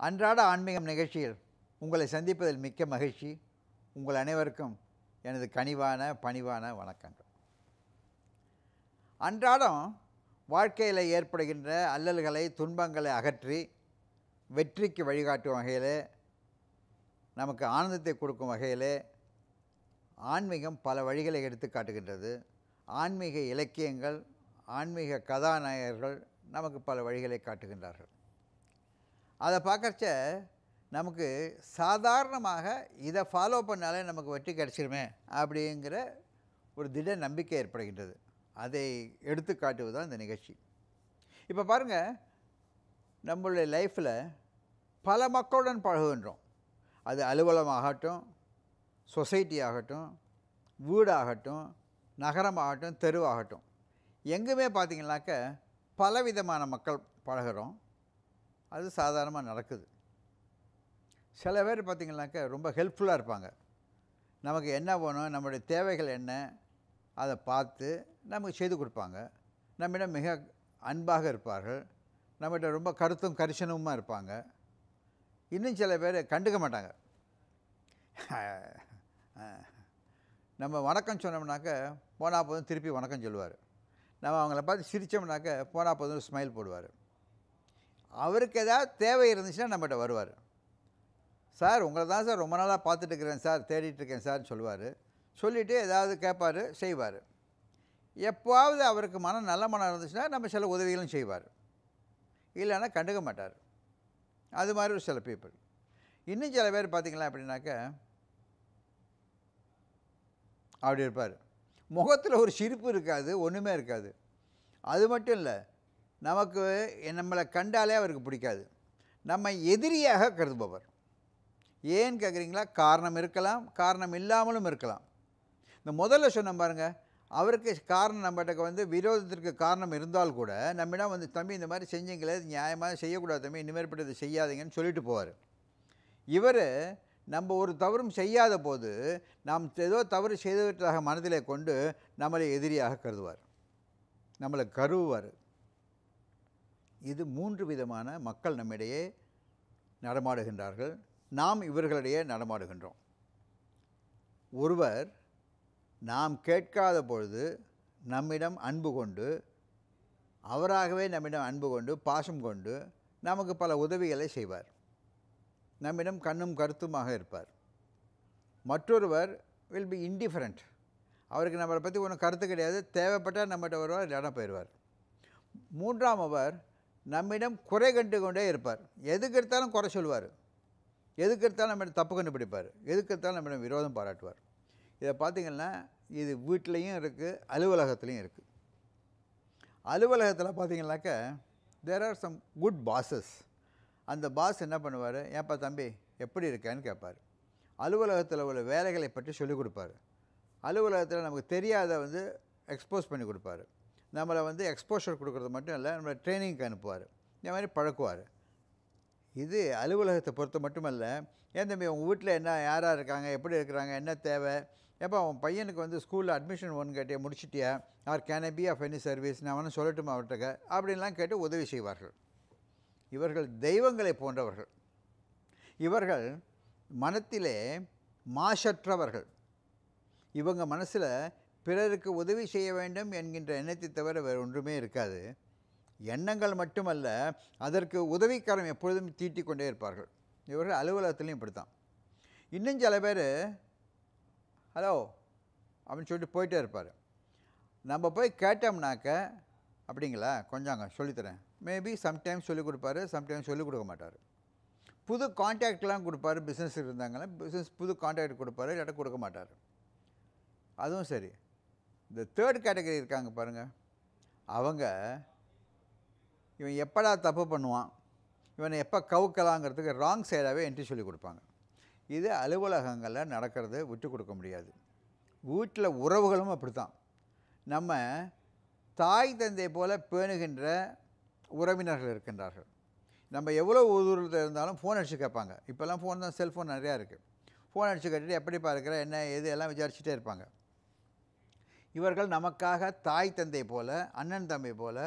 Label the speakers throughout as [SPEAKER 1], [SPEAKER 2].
[SPEAKER 1] அன்றாட ஆன்மீகம் நிகழ்ச்சியில் உங்களை சந்திப்பதில் மிக்க மகிழ்ச்சி. உங்கள் அனைவருக்கும் எனது கனிவான பணிவான வணக்கங்கள். அன்றாடம் வாழ்க்கையில் ஏற்படுகின்ற அல்லல்களை துன்பங்களை அகற்றி வெற்றிக்கு வழிகாட்டும் வகையில், நமக்கு ஆனந்தத்தை கொடுக்கும் வகையில் ஆன்மீகம் பல வழிகளை எடுத்து காட்டுகின்றது. ஆன்மீக இலக்கியங்கள், ஆன்மீக கதாநாயகர்கள் நமக்கு பல வழிகளை காட்டுகின்றார்கள். அதை பார்க்கறச்ச நமக்கு சாதாரணமாக இதை ஃபாலோ பண்ணாலே நமக்கு வெற்றி கிடச்சிருமே அப்படிங்கிற ஒரு திட நம்பிக்கை ஏற்படுகின்றது. அதை எடுத்து காட்டுவது தான் இந்த நிகழ்ச்சி. இப்போ பாருங்கள், நம்மளுடைய லைஃப்பில் பல மக்களுடன் பழகுகின்றோம். அது அலுவலகமாகட்டும், சொசைட்டி ஆகட்டும், வீடாகட்டும், நகரமாகட்டும், தெருவாகட்டும், எங்குமே பார்த்திங்கனாக்க பலவிதமான மக்கள் பழகிறோம். அது சாதாரணமாக நடக்குது. சில பேர் பார்த்திங்கனாக்க ரொம்ப ஹெல்ப்ஃபுல்லாக இருப்பாங்க. நமக்கு என்ன வேணும், நம்மளுடைய தேவைகள் என்ன, அதை பார்த்து நமக்கு செய்து கொடுப்பாங்க. நம்மிடம் மிக அன்பாக இருப்பார்கள். நம்மகிட்ட ரொம்ப கருத்தும் கரிசனமுமாக இருப்பாங்க. இன்னும் சில பேர் கண்டுக்க மாட்டாங்க. நம்ம வணக்கம் சொன்னோம்னாக்க போனால் போதும் திருப்பி வணக்கம் சொல்லுவார். நம்ம அவங்கள பார்த்து சிரித்தோம்னாக்க போனால் போதும் ஸ்மைல் போடுவார். அவருக்கு ஏதாவது தேவை இருந்துச்சுன்னா நம்மகிட்ட வருவார். சார் உங்களை தான் சார் ரொம்ப நாளாக பார்த்துட்டு இருக்கிறேன் சார், தேடிட்டுருக்கேன் சார்னு சொல்லுவார். சொல்லிவிட்டு ஏதாவது கேட்பார், செய்வார். எப்போவாவது அவருக்கு நல்ல மனம் இருந்துச்சுன்னா நம்ம சில உதவிகளும் செய்வார். இல்லைன்னா கண்டுக்க மாட்டார். அது மாதிரி ஒரு சில பீப்புள். இன்னும் சில பேர் பார்த்திங்களா அப்படின்னாக்க அப்படி இருப்பார். முகத்தில் ஒரு சிரிப்பு இருக்காது, ஒன்றுமே இருக்காது. அது மட்டும் இல்லை, நமக்கு நம்மளை கண்டாலே அவருக்கு பிடிக்காது. நம்ம எதிரியாக கருதுபவர். ஏன்னு கேட்குறீங்களா? காரணம் இருக்கலாம், காரணம் இல்லாமலும் இருக்கலாம். இந்த முதல்ல சொன்ன பாருங்கள், அவருக்கு காரணம் நம்மகிட்ட விரோதத்திற்கு காரணம் இருந்தால் கூட நம்மிடம் தம்பி இந்த மாதிரி செஞ்சீங்களே, நியாயமாக செய்யக்கூடாது தம்பி, இனிமேற்பட்டது செய்யாதீங்கன்னு சொல்லிட்டு போவார். இவர் நம்ம ஒரு தவறும் செய்யாத போது நாம் ஏதோ தவறு செய்தவற்றாக மனதிலே கொண்டு நம்மளை எதிரியாக கருதுவார், நம்மளை கருவுவார். இது 3 விதமான மக்கள் நம்மிடையே நடமாடுகின்றார்கள். நாம் இவர்களிடையே நடமாடுகின்றோம். ஒருவர் நாம் கேட்காத பொழுது நம்மிடம் அன்பு கொண்டு, அவராகவே நம்மிடம் அன்பு கொண்டு பாசம் கொண்டு நமக்கு பல உதவிகளை செய்வார். நம்மிடம் கண்ணும் கருத்துமாக இருப்பார். மற்றொருவர் வில் பி இன்டிஃபரண்ட். அவருக்கு நம்மளை பற்றி ஒன்றும் கருத்து கிடையாது. தேவைப்பட்டால் நம்மகிட்ட வருவார், இல்லைனா போயிடுவார். மூன்றாமவர் நம்மிடம் குறை கண்டு கொண்டே இருப்பார். எதுக்கு எடுத்தாலும் குறை சொல்லுவார். எதுக்கு எடுத்தாலும் நம்மிடம் தப்பு கண்டுபிடிப்பார். எதுக்கு எடுத்தாலும் நம்மிடம் விரோதம் பாராட்டுவார். இதை பார்த்திங்கன்னா இது வீட்லேயும் இருக்குது, அலுவலகத்துலேயும் இருக்குது. அலுவலகத்தில் பார்த்திங்கனாக்க there are some good bosses. அந்த பாஸ் என்ன பண்ணுவார், ஏன்ப்பா தம்பி எப்படி இருக்கேன்னு கேட்பார். அலுவலகத்தில் உள்ள வேலைகளை பற்றி சொல்லிக் கொடுப்பார். அலுவலகத்தில் நமக்கு தெரியாத எக்ஸ்போஸ் பண்ணி கொடுப்பார். நம்மளை எக்ஸ்போஷர் கொடுக்குறது மட்டும் இல்லை, நம்மளை ட்ரைனிங்க்கு அனுப்புவார். இந்த மாதிரி பழக்குவார். இது அலுவலகத்தை பொறுத்த மட்டுமல்ல. ஏன் தம்பி உங்கள் வீட்டில் என்ன யாராக இருக்காங்க, எப்படி இருக்கிறாங்க, என்ன தேவை, எப்போ அவன் பையனுக்கு ஸ்கூலில் அட்மிஷன் ஒன்று கேட்டே முடிச்சிட்டியா, or can I be of any service, நான் வேணும் சொல்லட்டுமா அவர்கிட்ட அப்படின்லாம் கேட்டு உதவி செய்வார்கள். இவர்கள் தெய்வங்களை போன்றவர்கள். இவர்கள் மனத்திலே மாசற்றவர்கள். இவங்க மனசில் பிறருக்கு உதவி செய்ய வேண்டும் என்கின்ற எண்ணத்தை தவிர வேறு ஒன்றுமே இருக்காது. எண்ணங்கள் மட்டுமல்ல, அதற்கு உதவிக்காரம் எப்பொழுதும் தீட்டிக் கொண்டே இருப்பார்கள். இவர்கள் அலுவலகத்துலேயும் இப்படி தான். இன்னும் சில பேர் ஹலோ அப்படின்னு சொல்லிட்டு போயிட்டே இருப்பார். நம்ம போய் கேட்டோம்னாக்க அப்படிங்களா கொஞ்சாங்க சொல்லித்தரேன், மேபி சம்டைம்ஸ் சொல்லிக் கொடுப்பாரு, சம்டைம்ஸ் சொல்லிக் கொடுக்க மாட்டார். புது கான்டாக்ட்லாம் கொடுப்பாரு. பிஸ்னஸ் இருந்தாங்கன்னா பிஸ்னஸ் புது கான்டாக்ட் கொடுப்பாரு, இல்லாட்ட கொடுக்க மாட்டார். அதுவும் சரி. இந்த தேர்ட் கேட்டகரி இருக்காங்க பாருங்கள், அவங்க இவன் எப்படா தப்பு பண்ணுவான், இவனை எப்போ கவுக்கலாங்கிறதுக்கு ராங் சைடாகவே என்ட்ரி சொல்லி கொடுப்பாங்க. இது அலுவலகங்களில் நடக்கிறது விட்டு கொடுக்க முடியாது. வீட்டில் உறவுகளும் அப்படி தான். நம்ம தாய் தந்தை போல் பேணுகின்ற உறவினர்கள் இருக்கின்றார்கள். நம்ம எவ்வளோ தூரத்தில் இருந்தாலும் ஃபோன் அடித்து கேட்பாங்க. இப்போல்லாம் ஃபோன் தான், செல்ஃபோன் நிறையா இருக்குது. ஃபோன் அடித்து கேட்டுட்டு எப்படிப்பா இருக்கிற, என்ன எது எல்லாம் விசாரிச்சுட்டே இருப்பாங்க. இவர்கள் நமக்காக தாய் தந்தை போல, அண்ணன் தம்பி போல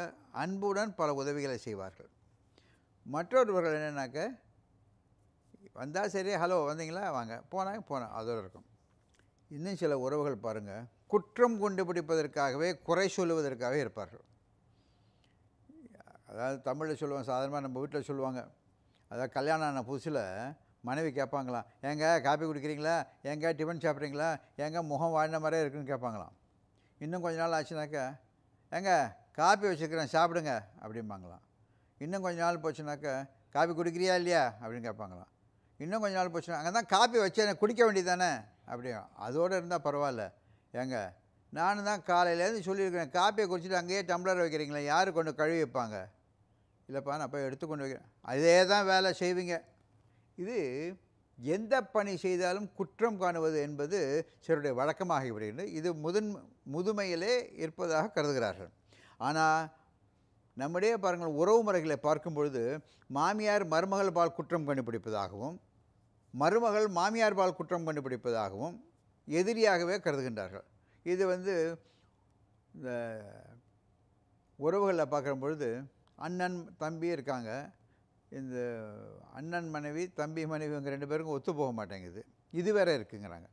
[SPEAKER 1] அன்புடன் பல உதவிகளை செய்வார்கள். மற்றொருவர்கள் என்னென்னாக்க வந்தால் சரி, ஹலோ வந்தீங்களா வாங்க, போனேன் அதோடு இருக்கும். இன்னும் சில உறவுகள் பாருங்கள், குற்றம் கண்டுபிடிப்பதற்காகவே குறை சொல்லுவதற்காகவே இருப்பார்கள். அதாவது தமிழில் சொல்லுவாங்க, சாதாரணமாக நம்ம வீட்டில் சொல்லுவாங்க, அதாவது கல்யாணம் ஆன புதுசில் மனைவி கேட்பாங்களாம், ஏங்க காப்பி குடிக்கிறீங்களா, ஏங்க டிஃபன் சாப்பிட்றீங்களா, ஏங்க முகம் வாழ்ந்த மாதிரியே இருக்குன்னு கேட்பாங்களாம். இன்னும் கொஞ்ச நாள் ஆச்சுனாக்கா, ஏங்க காப்பி வச்சுருக்கிறேன் சாப்பிடுங்க அப்படிம்பாங்களாம். இன்னும் கொஞ்ச நாள் போச்சுனாக்கா, காப்பி குடிக்கிறியா இல்லையா அப்படின்னு கேட்பாங்களாம். இன்னும் கொஞ்ச நாள் போச்சுன்னா, அங்கே தான் காப்பி வச்சேன் குடிக்க வேண்டியது தானே அப்படியா. அதோடு இருந்தால் பரவாயில்ல, ஏங்க நானும் தான் காலையிலேருந்து சொல்லியிருக்கிறேன், காப்பியை குடிச்சிட்டு அங்கேயே டம்ளர் வைக்கிறீங்களே, யார் கொண்டு கழுவி வைப்பாங்க? இல்லைப்பா நான் போய் எடுத்து கொண்டு வைக்கிறேன். அதே தான் வேலை செய்வீங்க. இது எந்த பணி செய்தாலும் குற்றம் காணுவது என்பது சிலருடைய வழக்கமாகிவிடுகிறது. இது முதுமையிலே இருப்பதாக கருதுகிறார்கள். ஆனால் நம்முடைய பாருங்கள், உறவு முறைகளை பார்க்கும் பொழுது மாமியார் மருமகள் பால் குற்றம் கண்டுபிடிப்பதாகவும், மருமகள் மாமியார் பால் குற்றம் கண்டுபிடிப்பதாகவும் எதிரியாகவே கருதுகின்றார்கள். இது இந்த உறவுகளில் பார்க்குற பொழுது அண்ணன் தம்பி இருக்காங்க, இந்த அண்ணன் மனைவி தம்பி மனைவி இவங்க 2 பேருக்கும் ஒத்து போக மாட்டேங்குது, இது வேற இருக்குங்கிறாங்க.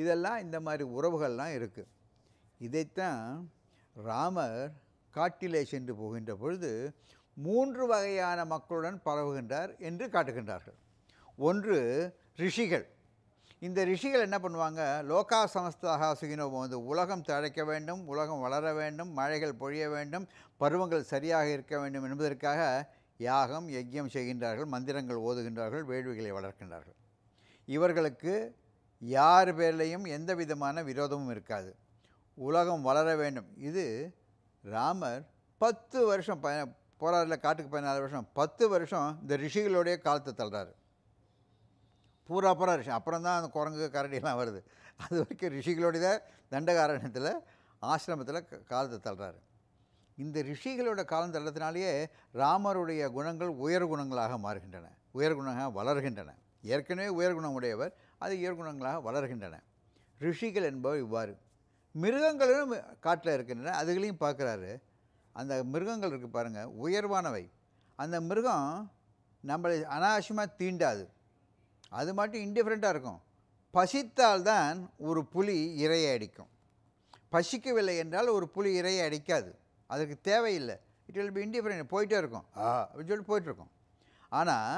[SPEAKER 1] இதெல்லாம் இந்த மாதிரி உறவுகள்லாம் இருக்குது. இதைத்தான் ராமர் காட்டிலே சென்று போகின்ற பொழுது 3 வகையான மக்களுடன் பரவுகின்றார் என்று காட்டுகின்றார்கள். ஒன்று ரிஷிகள். இந்த ரிஷிகள் என்ன பண்ணுவாங்க, லோகா சமஸ்தாக சுகினோ, உலகம் தழைக்க வேண்டும், உலகம் வளர வேண்டும், மழைகள் பொழிய வேண்டும், பருவங்கள் சரியாக இருக்க வேண்டும் என்பதற்காக யாகம் யஜ்யம் செய்கின்றார்கள், மந்திரங்கள் ஓதுகின்றார்கள், வேள்விகளை வளர்க்கின்றார்கள். இவர்களுக்கு யார் பேர்லையும் எந்த விதமான விரோதமும் இருக்காது. உலகம் வளர வேண்டும். இது ராமர் 10 வருஷம் போராடல, காட்டுக்கு 14 வருஷம், 10 வருஷம் இந்த ரிஷிகளுடைய காலத்தை தள்ளுறாரு. பூரா ரிஷி. அப்புறம் தான் அந்த குரங்கு கரடியெல்லாம் வருது. அது வரைக்கும் ரிஷிகளுடைய தண்டகாரண்யத்தில் ஆசிரமத்தில் காலத்தை தள்ளுறாரு. இந்த ரிஷிகளோட காலம் தள்ளத்தினாலேயே ராமருடைய குணங்கள் உயர் குணங்களாக மாறுகின்றன, உயர் குணங்களாக வளர்கின்றன. ஏற்கனவே உயர் குணம் உடையவர், அது உயர் குணங்களாக வளர்கின்றன. ரிஷிகள் என்பவர் இவ்வாறு. மிருகங்களும் காட்டில் இருக்கின்றன, அதுகளையும் பார்க்குறாரு. அந்த மிருகங்கள் இருக்குது பாருங்கள், உயர்வானவை. அந்த மிருகம் நம்மளை அனாவசியமாக தீண்டாது, அது மட்டும் இன்டிஃபரெண்ட்டாக இருக்கும். பசித்தால்தான் ஒரு புலி இரையை அடிக்கும். பசிக்கவில்லை என்றால் ஒரு புலி இரையை அடிக்காது, அதுக்கு தேவையில்லை. இட் வில் பி இன்டிஃபரெண்ட், போயிட்டே இருக்கும் அப்படின்னு சொல்லிட்டு போயிட்டுருக்கும். ஆனால்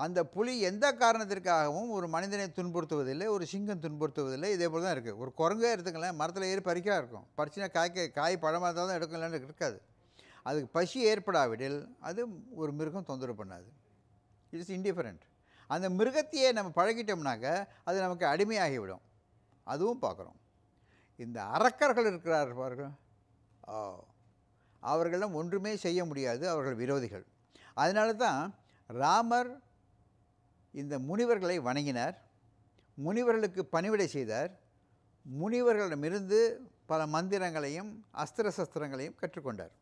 [SPEAKER 1] அந்த புலி எந்த காரணத்திற்காகவும் ஒரு மனிதனை துன்புறுத்துவதில்லை, ஒரு சிங்கம் துன்புறுத்துவதில்லை. இதே போல் தான் இருக்குது. ஒரு குரங்கே எடுத்துக்கலாம், மரத்தில் ஏறி பறிக்காக இருக்கும், பறிச்சுனா காய் பழமாக இருந்தால் தான் எடுக்கலான்னு இருக்காது. அதுக்கு பசி ஏற்படாவிடில் அது ஒரு மிருகம் தொந்தரவு பண்ணாது. It's indifferent. அந்த மிருகத்தையே நம்ம பழகிட்டோம்னாக்க அது நமக்கு அடிமையாகிவிடும். அதுவும் பார்க்குறோம். இந்த அரக்கர்கள் இருக்கிறார் பாருங்கள், அவர்களிடம் ஒன்றுமே செய்ய முடியாது, அவர்கள் விரோதிகள். அதனால தான் ராமர் இந்த முனிவர்களை வணங்கினார், முனிவர்களுக்கு பணிவிடை செய்தார், முனிவர்களிடமிருந்து பல மந்திரங்களையும் அஸ்திர சஸ்திரங்களையும் கற்றுக்கொண்டார்.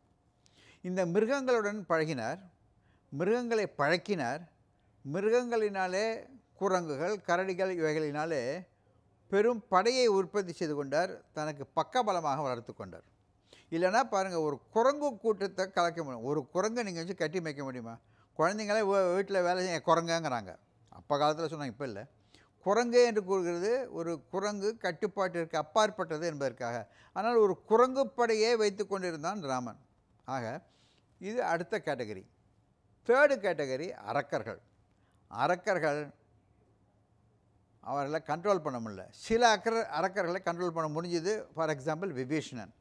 [SPEAKER 1] இந்த மிருகங்களுடன் பழகினார், மிருகங்களை பழக்கினார். மிருகங்களினாலே, குரங்குகள் கரடிகள் இவைகளினாலே பெரும் படையை உற்பத்தி செய்து கொண்டார், தனக்கு பக்கபலமாக வளர்த்து கொண்டார். இல்லைனா பாருங்கள், ஒரு குரங்கு கூட்டத்தை கலைக்க முடியும். ஒரு குரங்கை நீங்கள் வச்சு கட்டி மேய்க்க முடியுமா? குழந்தைங்களே வீட்டில் வேலை செய்ய குரங்குங்கிறாங்க. அப்போ காலத்தில் சொன்னாங்க, இப்போ இல்லை. குரங்கு என்று கூறுகிறது ஒரு குரங்கு கட்டுப்பாட்டிற்கு அப்பாற்பட்டது என்பதற்காக. ஆனால் ஒரு குரங்கு படையே வைத்து கொண்டிருந்தான் ராமன். ஆக இது அடுத்த கேட்டகரி. 3rd கேட்டகரி அரக்கர்கள். அரக்கர்கள் அவர்களை கண்ட்ரோல் பண்ண முடியல. சில அரக்கர்களை கண்ட்ரோல் பண்ண முடிஞ்சுது. For example Vibhishanan.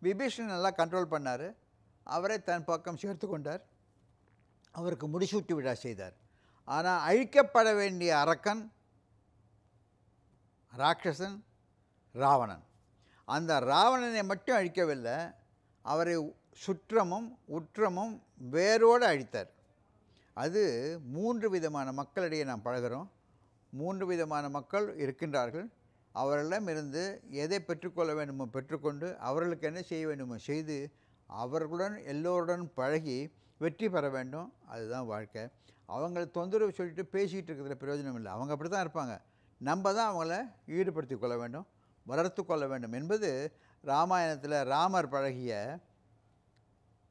[SPEAKER 1] விபீஷணன் நல்லா கண்ட்ரோல் பண்ணார், அவரை தன் பக்கம் சேர்த்து கொண்டார், அவருக்கு முடிசூட்டி விழா செய்தார். ஆனால் அழிக்கப்பட வேண்டிய அரக்கன் ராட்சசன் ராவணன். அந்த ராவணனை மட்டும் அழிக்கவில்லை, அவரை சுற்றமும் உற்றமும் வேரோடு அழித்தார். அது 3 விதமான மக்களிடையே நாம் பழகிறோம். 3 விதமான மக்கள் இருக்கின்றார்கள். அவர்களிடமிருந்து எதை பெற்றுக்கொள்ள வேண்டுமோ பெற்றுக்கொண்டு, அவர்களுக்கு என்ன செய்ய வேண்டுமோ செய்து, அவர்களுடன் எல்லோருடன் பழகி வெற்றி பெற வேண்டும். அதுதான் வாழ்க்கை. அவங்கள தொந்தரவு சொல்லிட்டு பேசிக்கிட்டு இருக்கிறதுல பிரயோஜனம் இல்லை. அவங்க அப்படி தான் இருப்பாங்க. நம்ம தான் அவங்கள ஈடுபடுத்தி கொள்ள வேண்டும், வளர்த்து கொள்ள வேண்டும் என்பது ராமாயணத்தில் ராமர் பழகிய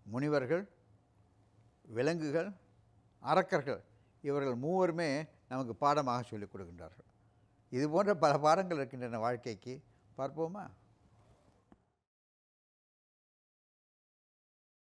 [SPEAKER 1] முனிவர்கள், விலங்குகள், அரக்கர்கள் இவர்கள் மூவருமே நமக்கு பாடமாக சொல்லிக் கொடுக்கின்றார்கள். இது போன்ற பல பாடங்கள் இருக்கின்றன வாழ்க்கைக்கு. பார்ப்போமா?